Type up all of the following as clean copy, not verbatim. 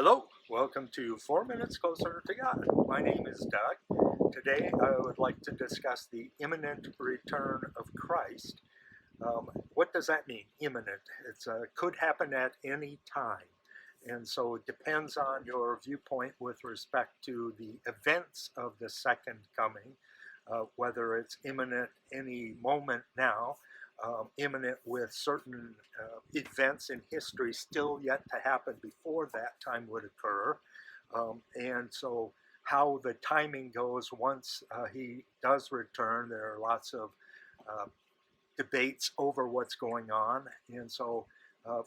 Hello, welcome to 4 Minutes Closer to God. My name is Doug. Today I would like to discuss the imminent return of Christ. What does that mean, imminent? It could happen at any time. And so it depends on your viewpoint with respect to the events of the second coming, whether it's imminent any moment now, imminent with certain events in history still yet to happen before that time would occur. And so how the timing goes once he does return, there are lots of uh, debates over what's going on. And so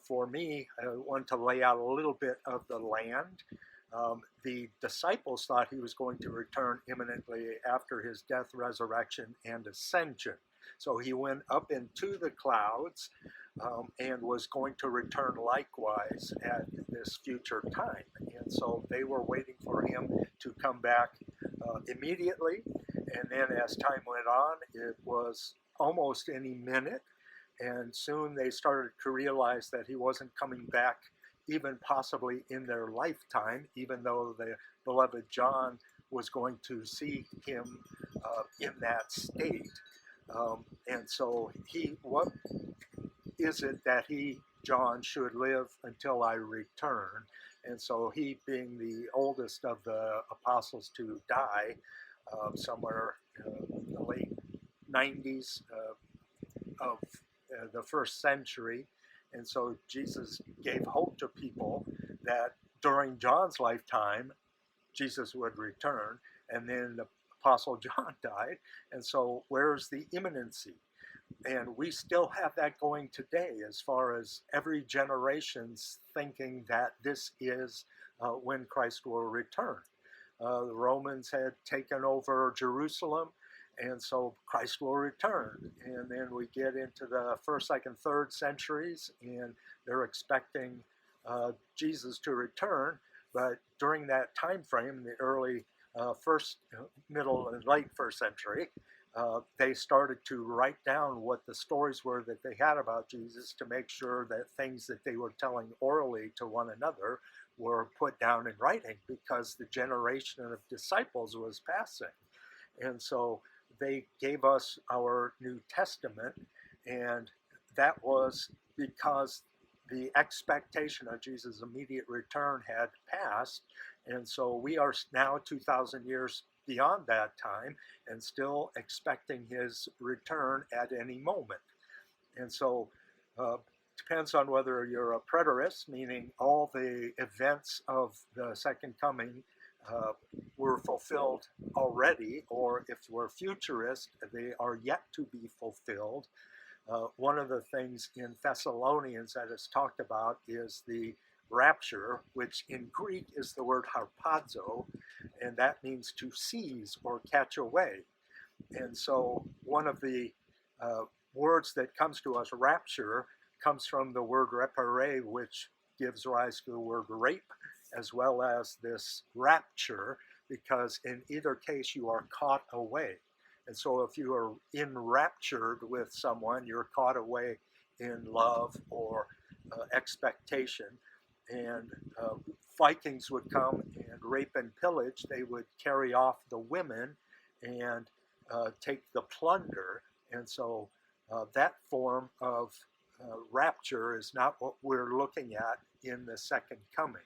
for me, I want to lay out a little bit of the land. The disciples thought he was going to return imminently after his death, resurrection, and ascension. So he went up into the clouds and was going to return likewise at this future time. And so they were waiting for him to come back immediately. And then as time went on, it was almost any minute. And soon they started to realize that he wasn't coming back even possibly in their lifetime, even though the beloved John was going to see him in that state. And so what is it that John, should live until I return? And so he, being the oldest of the apostles to die, somewhere in the late 90s of the first century. And so Jesus gave hope to people that during John's lifetime, Jesus would return. And then the Apostle John died. And so where's the imminency? And we still have that going today as far as every generation's thinking that this is when Christ will return. The Romans had taken over Jerusalem, and so Christ will return. And then we get into the first, second, third centuries, and they're expecting Jesus to return. But during that time frame, the early first, middle, and late first century, they started to write down what the stories were that they had about Jesus to make sure that things that they were telling orally to one another were put down in writing, because the generation of disciples was passing. And so they gave us our New Testament, and that was because the expectation of Jesus' immediate return had passed. And so we are now 2,000 years beyond that time and still expecting his return at any moment. And so depends on whether you're a preterist, meaning all the events of the second coming were fulfilled already, or if we're futurist, they are yet to be fulfilled. One of the things in Thessalonians that is talked about is the rapture, which in Greek is the word harpazo, and that means to seize or catch away. And so one of the words that comes to us, rapture, comes from the word repare, which gives rise to the word rape, as well as this rapture, because in either case you are caught away. And so if you are enraptured with someone, you're caught away in love or expectation. And Vikings would come and rape and pillage. They would carry off the women and take the plunder. And so that form of rapture is not what we're looking at in the second coming.